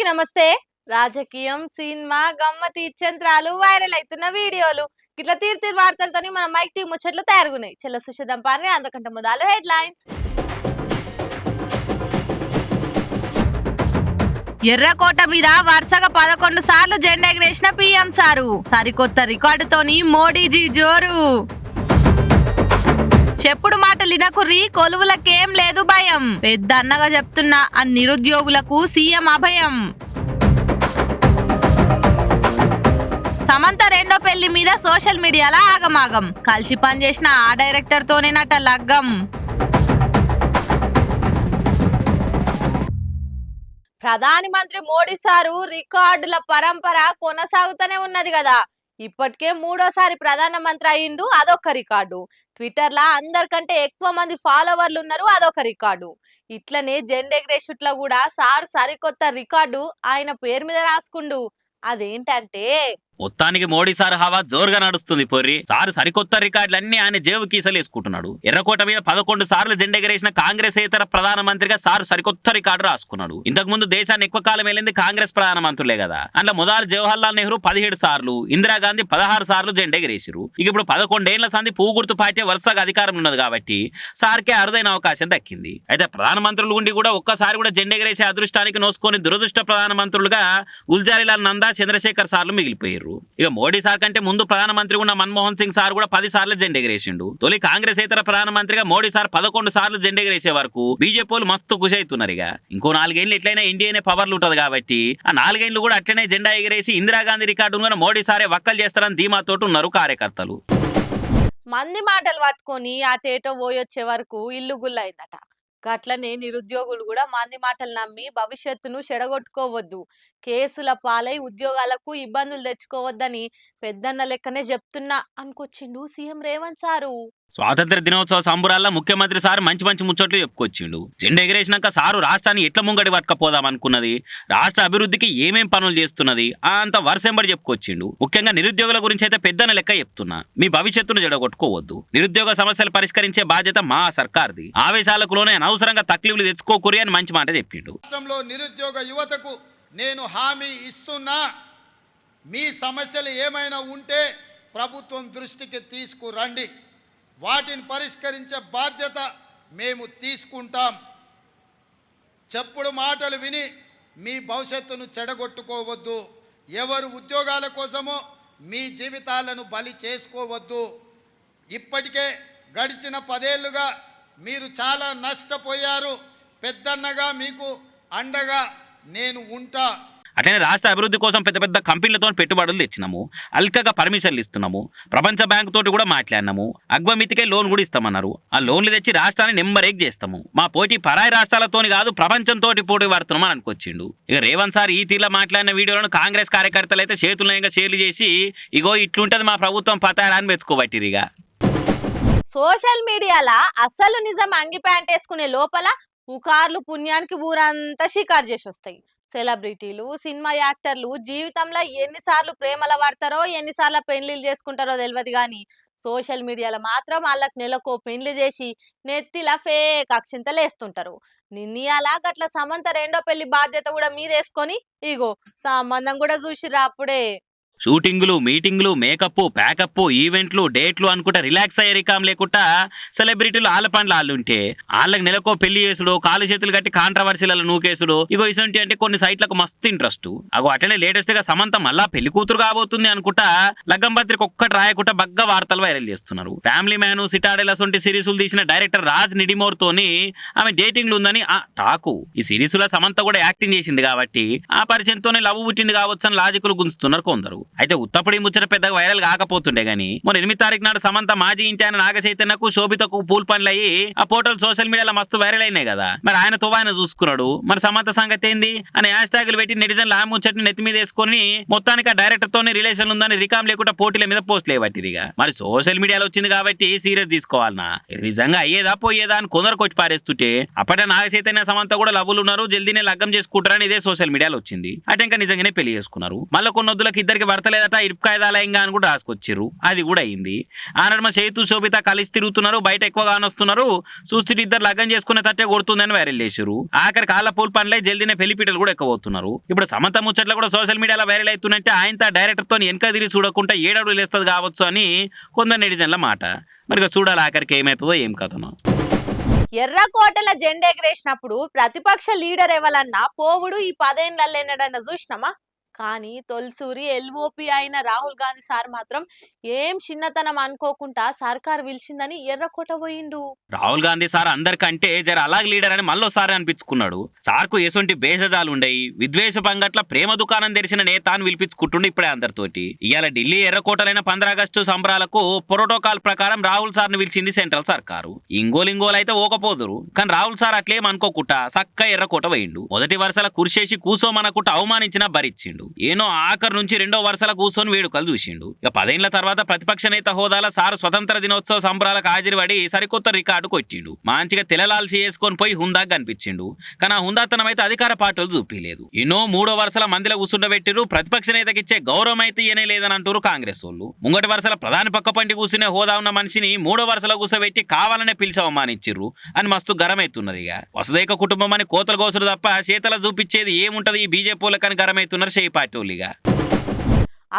అందరికీ నమస్తే. రాజకీయం, సినిమా, గమ్మతి ఇచ్చంత్రాలు, వైరల్ అవుతున్న వీడియోలు ఇట్లా తీరు వార్తలతోని మన మైక్ టీం ముచ్చట్లు తయారుగున్నాయి. చెల్ల సుషిద్దాం పారి అందుకంటే మొదలు హెడ్లైన్స్. ఎర్రకోట మీద వరుసగా 11 సార్లు జెండా ఎగరేసిన పీఎం సారు. సరికొత్త రికార్డుతోని మోడీజీ జోరు. చెప్పుడు మాటలు వినకుర్రి, కొలువులకేం లేదు భయం. పెద్ద అన్నగా చెప్తున్న ఆ నిరుద్యోగులకు సీఎం అభయం. సమంత రెండో పెళ్లి మీద సోషల్ మీడియాలో ఆగమాగం. కలిసి పనిచేసిన ఆ డైరెక్టర్ తోనేనట లగ్గం. ప్రధాని మంత్రి మోడీ సారు రికార్డుల పరంపర కొనసాగుతూనే ఉన్నది కదా. ఇప్పటికే 3వ సారి ప్రధానమంత్రి అయ్యిండు, అదొక రికార్డు. ట్విట్టర్ లా అందరికంటే ఎక్కువ మంది ఫాలోవర్లు ఉన్నారు, అదొక రికార్డు. ఇట్లనే జెండా ఎగరేషుట్ల కూడా సార్ సరికొత్త రికార్డు ఆయన పేరు మీద రాసుకుండు. అదేంటంటే మొత్తానికి మోడీ సార్ హవా జోరుగా నడుస్తుంది. పొర్రి సారు సరికొత్త రికార్డులన్నీ ఆయన జేబు కీసలు వేసుకుంటున్నాడు. ఎర్రకోట మీద 11 సార్లు జెండెగరేసిన కాంగ్రెస్ ఏతర ప్రధానమంత్రిగా సారు సరికొత్త రికార్డు రాసుకున్నాడు. ఇంతకు ముందు దేశాన్ని ఎక్కువ కాలం వెళ్ళింది కాంగ్రెస్ ప్రధానమంత్రులే కదా. అందులో మొదలు జవహర్లాల్ నెహ్రూ 17 సార్లు, ఇందిరాగాంధీ 16 సార్లు జెండెగరేసిరు. ఇక ఇప్పుడు 11 ఏళ్ల సంది పువ్వు గుర్తు పార్టీ వరుసగా అధికారం ఉన్నది కాబట్టి సార్కే అరుదైన అవకాశం దక్కింది. అయితే ప్రధానమంత్రులు ఉండి కూడా ఒక్కసారి కూడా జెండెగరేసే అదృష్టానికి నోసుకొని దురదృష్ట ప్రధానమంత్రులుగా గుల్జారీలాల్ నందా, చంద్రశేఖర్ సార్లు మిగిలిపోయారు. ఇక మోడీ సార్ కంటే ముందు ప్రధానమంత్రి ఉన్న మన్మోహన్ సింగ్ సార్ కూడా 10 సార్లు జెండెగరేసిండు. తొలి కాంగ్రెస్ ఇతర ప్రధానమంత్రిగా మోడీ సార్ 11 సార్లు జెండెగరేసే వరకు బీజేపీలు మస్తు ఖుషి అవుతున్నారు. ఇక ఇంకో 4 ఏళ్ళు ఎట్లయినా ఇండియానే పవర్లు ఉంటది కాబట్టి ఆ 4 ఏళ్ళు కూడా అట్లనే జెండా ఎగరేసి ఇందిరాగాంధీ రికార్డు మోడీ సారే వక్కలు చేస్తారని ధీమాతోటి ఉన్నారు కార్యకర్తలు. మంది మాటలు పట్టుకొని అటేటో పోయొచ్చే వరకు ఇల్లు గుల్లైందట. గట్లనే నిరుద్యోగులు కూడా మంది మాటలు నమ్మి భవిష్యత్తును చెడగొట్టుకోవద్దు, కేసుల పాలై ఉద్యోగాలకు ఇబ్బందులు తెచ్చుకోవద్దని పెద్దన్న లెక్కనే చెప్తున్నా అనుకొచ్చిండు సీఎం రేవంత్ సారు. స్వాతంత్ర దినోత్సవ సంబురాల్లో ముఖ్యమంత్రి సార్ మంచి మంచి ముచ్చట్లు చెప్పుకొచ్చిండు. జెండా ఎగరేసినాక సారు రాష్ట్రాన్ని ఎట్ల ముంగడి పట్టుకపోదాం అనుకున్నది, రాష్ట్ర అభివృద్ధికి ఏమేం పనులు చేస్తున్నది అంత వరుసెంబడి చెప్పుకొచ్చిండు. ముఖ్యంగా నిరుద్యోగుల గురించి అయితే పెద్దన లెక్క చెప్తున్నా. మీ భవిష్యత్తును జడగొట్టుకోవద్దు, నిరుద్యోగ సమస్యలు పరిష్కరించే బాధ్యత మా సర్కార్ది, ఆవేశాలకు లోనే అనవసరంగా తక్లీఫ్లు తెచ్చుకోకూరి అని మంచి మాట చెప్పిండు. రాష్ట్రంలో నిరుద్యోగ యువతకు నేను హామీ ఇస్తున్నా, మీ సమస్యలు ఏమైనా ఉంటే ప్రభుత్వం దృష్టికి తీసుకురండి, వాటిని పరిష్కరించే బాధ్యత మేము తీసుకుంటాం. చెప్పుడు మాటలు విని మీ భవిష్యత్తును చెడగొట్టుకోవద్దు, ఎవరు ఉద్యోగాల కోసమో మీ జీవితాలను బలి చేసుకోవద్దు. ఇప్పటికే గడిచిన 10 ఏళ్లుగా మీరు చాలా నష్టపోయారు. పెద్దన్నగా మీకు అండగా నేను ఉంటా. అట్లనే రాష్ట్ర అభివృద్ధి కోసం పెద్ద పెద్ద కంపెనీలతో పెట్టుబడులు తెచ్చినాము, అల్కగా పర్మిషన్లు ఇస్తున్నాము, ప్రపంచ బ్యాంకు తోటి కూడా మాట్లాడినాము, అగ్వమితికే లోన్ కూడా ఇస్తామన్నారు. ఆ లోన్లు తెచ్చి రాష్ట్రాన్ని నెంబర్ 1 చేస్తాము, మా పోటీ పరాయి రాష్ట్రాలతోని కాదు ప్రపంచంతో పోటీ పడుతున్నాం అని అనుకొచ్చిండు. ఇక రేవంత్ సార్ ఈ తీరులో మాట్లాడిన వీడియోలను కాంగ్రెస్ కార్యకర్తలు అయితే చేతులను షేర్లు చేసి ఇగో ఇట్లుంటది మా ప్రభుత్వం పతారా అని మెచ్చుకోబట్టిరిగా. సోషల్ మీడియాలో అసలు నిజం అంగి ప్యాంట్ వేసుకునే లోపల పుకార్లు పుణ్యానికి ఊరంతా షికారు చేసి వస్తాయి. సెలబ్రిటీలు, సినిమా యాక్టర్లు జీవితంలో ఎన్నిసార్లు ప్రేమల పడతారో, ఎన్నిసార్లు పెళ్లిళ్ళు చేసుకుంటారో తెలియదు కానీ సోషల్ మీడియాలో మాత్రం వాళ్ళకి నెలకో పెళ్లి చేసి నెత్తిలా ఫేక్ అక్షింతలు వేస్తుంటారు. నిన్నయాలా గట్ల సమంత రెండో పెళ్లి బాధ్యత కూడా మీరేసుకొని ఇగో సంబంధం కూడా చూసిరా అప్పుడే. షూటింగులు, మీటింగులు, మేకప్, ప్యాకప్, ఈవెంట్లు, డేట్లు అనుకుంటా రిలాక్స్ అయ్యే రికాం లేకుండా సెలబ్రిటీలు ఆళ్ళ పనులు వాళ్ళుంటే వాళ్ళకి నెలకో పెళ్లి చేసుడు, కాలు చేతులు కట్టి కాంట్రవర్సీలలో నూకేసుడు, ఇగో ఇసంటి అంటే కొన్ని సైట్లకు మస్తు ఇంట్రెస్ట్. అగో అట్లనే లేటెస్ట్ గా సమంత మళ్ళా పెళ్లి కూతురు కాబోతుంది అనుకుంటా లగ్గం పత్రిక ఒక్కటి రాయకుండా బగ్గ వార్తలు వైరల్ చేస్తున్నారు. ఫ్యామిలీ మ్యాన్, సిటాడెల్ అసొంటి సిరీసులు తీసిన డైరెక్టర్ రాజ్ నిడిమోర్ తోని ఆమె డేటింగ్లు ఉందని ఆ టాకు. ఈ సిరీసులో సమంత కూడా యాక్టింగ్ చేసింది కాబట్టి ఆ పరిచయంతోనే లవ్ పుట్టింది కావచ్చు అని లాజికులు గుంజుతున్నారు కొందరు. అయితే ఉత్తప్పుడు ఈ ముచ్చట పెద్దగా వైరల్ కాకపోతుండే గానీ మొన్న 8 తారీఖు నాడు సమంత మాజీ ఇంటి ఆయన నాగచైతన్యకు శోభితకు పూల్ పనులు అయ్యి ఆ ఫోటోలు సోషల్ మీడియాలో మస్తు వైరల్ అయినాయి కదా. మరి ఆయనతో ఆయన చూసుకున్నాడు, మరి సమంత సంగతి ఏంది అని హ్యాష్ ట్యాగులు పెట్టి నెటిజన్లు ఆ ముచ్చట్ని నెత్తి మీద వేసుకొని మొత్తానికి ఆ డైరెక్టర్ తోనే రిలేషన్ ఉందని రికామ్ లేకుండా పోటీల మీద పోస్టులు వేయబట్టిరిగా. మరి సోషల్ మీడియాలో వచ్చింది కాబట్టి సీరియస్ తీసుకోవాలనా, నిజంగా అయ్యేదా పోయేదా అని కొందరు కొట్టి పారేస్తుంటే అప్పటి నాగచైతన్య సమంత కూడా లవ్వులు ఉన్నారు, జల్దీనే లగ్గం చేసుకుంటారని ఇదే సోషల్ మీడియాలో వచ్చింది. అటు ఇంకా నిజంగానే పెళ్లి చేసుకున్నారు. మళ్ళీ కొన్ని వద్దులకు ఇద్దరికి పడతలేదట ఇరుపు కాయిదాలయంగా అని కూడా రాసుకొచ్చిర్రు. అది కూడా అయింది. ఆనాడు మా చైతు శోభిత కలిసి తిరుగుతున్నారు, బయట ఎక్కువ కానొస్తున్నారు, చూస్తే ఇద్దరు లగ్గం చేసుకునే తట్టే కొడుతుందని వైరల్ చేశారు. ఆఖరి కాళ్ళ పూల్ పనులే జల్దీనే పెళ్లిపీటలు కూడా ఎక్కువ పోతున్నారు. ఇప్పుడు సమంత ముచ్చట్లు కూడా సోషల్ మీడియాలో వైరల్ అవుతున్నట్టే ఆయనతో డైరెక్టర్తో వెనక తిరిగి చూడకుండా ఏడడుగులు లేస్తుంది కావచ్చు అని కొందరు నెటిజన్ల మాట. మరి చూడాలి ఆఖరికి ఏమవుతుందో ఏం కథనో. ఎర్రకోటల జెండా ఎగరేసినప్పుడు ప్రతిపక్ష లీడర్ ఎవరన్నా పోవుడు ఈ 10 ఏళ్లలో ఎన్నడన్నా చూసినామా? కానీ తొలిసూరి ఎల్ఓపి అయిన రాహుల్ గాంధీ సార్ మాత్రం ఏం చిన్నతనం అనుకోకుండా సర్కార్ పిలిచిందని ఎర్రకోట పోయిండు. రాహుల్ గాంధీ సార్ అందరికంటే జర అలాగ లీడర్ అని మళ్ళోసారి అనిపించుకున్నాడు. సార్కు ఎసొంటి బేసజాలు ఉండయి, విద్వేష పంగట్ల ప్రేమ దుకాణం తెరిచిన నేత అని పిలిపించుకుంటుండే ఇప్పుడే అందరితోటి. ఇవాళ ఢిల్లీ ఎర్రకోటలైన 15 ఆగస్టు సంబరాలకు ప్రోటోకాల్ ప్రకారం రాహుల్ సార్ ని పిలిచింది సెంట్రల్ సర్కారు. ఇంగోలు అయితే ఓకపోదురు, కానీ రాహుల్ సార్ అట్లేం అనుకోకుండా సక్క ఎర్రకోట పోయిండు. మొదటి వరుసల కుర్చేసి కూసోమనకుండా అవమానించినా భరించిండు. ఏనో ఆఖరు నుంచి 2వ వరుసల కూర్చొని వేడుకలు చూసిండు. ఇక 10 ఏళ్ల తర్వాత ప్రతిపక్ష నేత హోదాల సారు స్వతంత్ర దినోత్సవ సంబరాలకు హాజరుపడి సరికొత్త రికార్డు కొట్టిండు. మంచిగా తెల్లలాల్చి చేసుకొని పోయి హుందాగా కనిపించిండు. కానీ ఆ హుందాతనం అయితే అధికార పార్టీలు చూపిలేదు. ఎన్నో 3వ వరుసల మందిలో కూర్చుండబెట్టిరు. ప్రతిపక్ష నేతకి ఇచ్చే గౌరవం అయితే ఇయనే లేదని అంటారు కాంగ్రెస్ వాళ్ళు. ముంగటి వరుసల ప్రధాని పక్క పంటి కూర్చునే హోదా ఉన్న మనిషిని 3వ వరుసలో కూర్చోబెట్టి కావాలనే పిలిచి అవమానించిర్రు అని మస్తు గరమైతున్నారు. ఇక వసుదైక కుటుంబం అని కోతలు కోసుడు తప్ప చేతల చూపించేది ఏముంటది ఈ బీజేపీ వాళ్ళకని గరమైతున్నారు షేయి పార్టీ వాళ్ళు.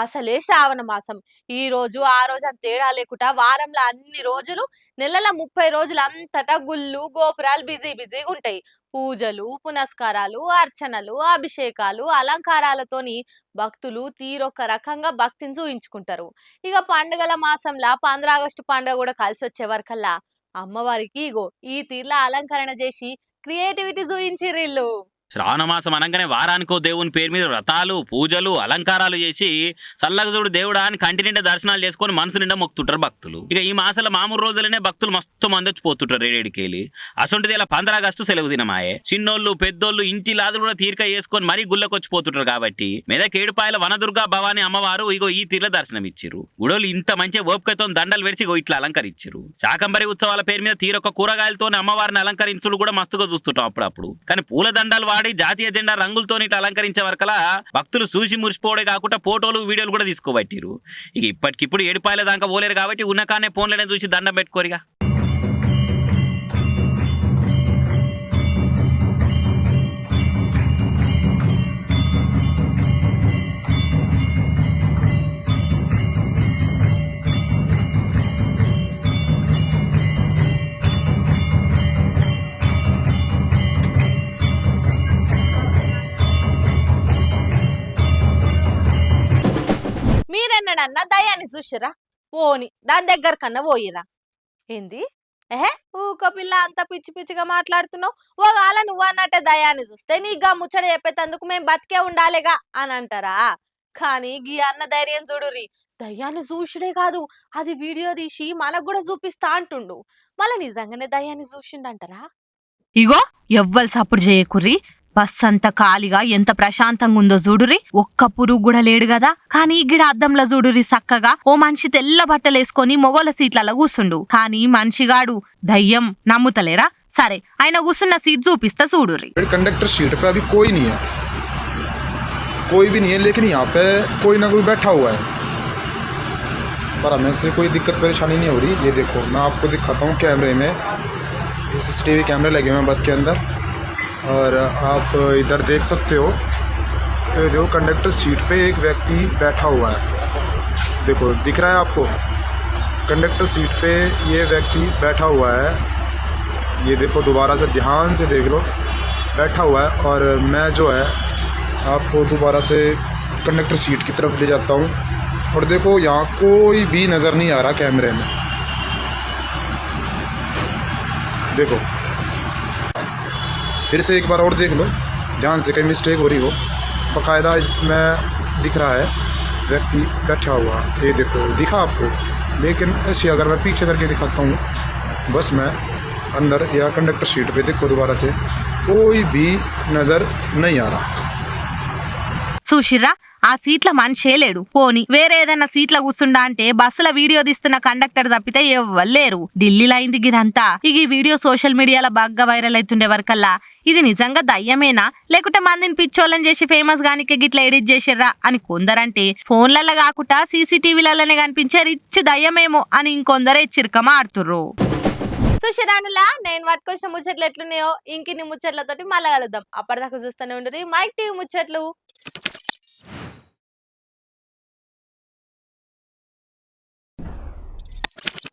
అసలే శ్రావణ మాసం, ఈ రోజు ఆ రోజు అని తేడా లేకుండా వారంలో అన్ని రోజులు, నెలల 30 రోజులు అంతటా గుళ్ళు గోపురాలు బిజీగా ఉంటాయి. పూజలు, పునస్కారాలు, అర్చనలు, అభిషేకాలు, అలంకారాలతోని భక్తులు తీరొక్క రకంగా భక్తిని చూయించుకుంటారు. ఇక పండుగల మాసంలో 15 ఆగస్టు పండుగ కూడా కలిసి వచ్చే వరకల్లా అమ్మవారికి ఇగో ఈ తీర్ల అలంకరణ చేసి క్రియేటివిటీ చూయించిర్రు. శ్రావణ మాసం అనగానే వారానికో దేవుని పేరు మీద వ్రతాలు, పూజలు, అలంకారాలు చేసి సల్లగజుడు దేవుడా అని కంటి నిండా దర్శనాలు చేసుకొని మనసు నిండా మొక్కుతుంటారు భక్తులు. ఇక ఈ మాసాల మామూలు రోజులనే భక్తులు మస్తు మంది వచ్చిపోతుంటారు రేడికెళ్ళి. అసొంటిది ఇలా 15 ఆగస్టు సెలవు దినమాయే. చిన్నోళ్ళు పెద్దోళ్ళు ఇంటి లాదులు కూడా తీరిక చేసుకొని మరీ గుళ్ళకి వచ్చిపోతుంటారు. కాబట్టి మెదక్ ఏడుపాయల వనదుర్గా భవాని అమ్మవారు ఇగో ఈ తీర్ల దర్శనం ఇచ్చిర్రు. గుడోళ్ళు ఇంత మంచి ఓపికతో దండలు పెడిచి ఇగో ఇట్లా అలంకరించారు. శాకంబరి ఉత్సవాల పేరు మీద తీరొక్క కూరగాయలతో అమ్మవారిని అలంకరించుడు కూడా మస్తుగా చూస్తుంటాం అప్పుడప్పుడు. కానీ పూల దండాలు జాతీయ జెండా రంగులతో అలంకరించే వరకలా భక్తులు చూసి మురిసిపోవడే కాకుండా ఫోటోలు వీడియోలు కూడా తీసుకోబట్టిరు. ఇక ఇప్పటికిప్పుడు ఏడుపాయల దాకా పోలేరు కాబట్టి ఉన్నకానే ఫోన్లనే చూసి దండం పెట్టుకోరిగా. మీరెన్నడన్నా దయాన్ని చూసిరా? పోని దాని దగ్గర కన్నా పోయిరా. ఏంది ఊక పిల్ల అంత పిచ్చి పిచ్చిగా మాట్లాడుతున్నావు? ఓగాల నువ్వు అన్నట్టే దయాన్ని చూస్తే నీగా ముచ్చట చెప్పేటందుకు మేము బతికే ఉండాలిగా అని అంటారా? కానీ గీ అన్న ధైర్యం చూడుర్రి. దయ్యాన్ని చూసుడే కాదు, అది వీడియో తీసి మనకు కూడా చూపిస్తా అంటుండు. మళ్ళీ నిజంగానే దయ్యాన్ని చూసిండంటారా? ఇగో ఎవ్వరు సప్పుడు చేయకుర్రి. బస్ అంత ఖాళీగా ఎంత ప్రశాంతంగా ఉందో చూడురి. ఒక్క పురుగు కూడా లేడు కదా. కానీ గిడ అద్దంలో చూడురి సక్కగా ఓ మనిషి తెల్ల బట్టలేసుకొని మొగోళ్ళ సీట్లలో కూర్చుండు. కానీ మనిషిగాడు దయ్యం. నమ్ముతలేరా? సరే ఆయన కూర్చున్న సీట్ చూపిస్తా చూడురి. कंडक्टर सीट पे अभी कोई नहीं है, कोई भी नहीं है, लेकिन यहाँ पे कोई ना कोई बैठा हुआ है, पर हमें से कोई दिक्कत परेशानी नहीं हो रही. ये देखो मैं आपको दिखाता हूँ कैमरे में, CCTV कैमरे लगे हुए हैं बस के अंदर, और आप इधर देख सकते हो. जो कंडक्टर सीट पे एक व्यक्ति बैठा हुआ है, देखो दिख रहा है आपको? कंडक्टर सीट पे ये व्यक्ति बैठा हुआ है. ये देखो दोबारा से ध्यान से देख लो, बैठा हुआ है. और मैं जो है आपको दोबारा से कंडक्टर सीट की तरफ ले जाता हूँ. और देखो यहाँ कोई भी नज़र नहीं आ रहा कैमरे में. देखो फिर से एक बार और देख लो ध्यान से, कहीं मिस्टेक हो रही हो. बाकायदा इसमें दिख रहा है व्यक्ति बैठा हुआ. ये देखो दिखा आपको? लेकिन ऐसे अगर मैं पीछे करके दिखाता हूँ बस में अंदर या कंडक्टर सीट पे, देखो दोबारा से कोई भी नजर नहीं आ रहा. చూసిర్రా? ఆ సీట్ల మనిషే లేడు. పోని వేరే ఏదైనా సీట్ల కూర్చుండా అంటే బస్సుల వీడియో తీస్తున్న కండక్టర్ తప్పితే ఎవ్వలేరు. ఢిల్లీలో అయింది గిదంతా. ఇక ఈ వీడియో సోషల్ మీడియాలో బాగా వైరల్ అవుతుండే వరకల్లా ఇది నిజంగా దయ్యమేనా లేకుంటే మందిని పిచ్చోళ్ళని చేసి ఫేమస్ గానికి గిట్లా ఎడిట్ చేసిర్రా అని కొందరంటే, ఫోన్లలో కాకుండా సీసీటీవీలలోనే కనిపించే రిచ్ దయ్యమేమో అని ఇంకొందరే చిరకమ ఆడుతుర్రు. సుశరానులా నేను పట్టుకొచ్చిన ముచ్చట్లు ఎట్లున్నాయో ఇంకిన్ని ముచ్చట్లతోటి మళ్ళా కలుద్దాం. అప్పటిదాకా చూస్తూనే ఉండుర్రి మైక్ టీవీ ముచ్చట్లు.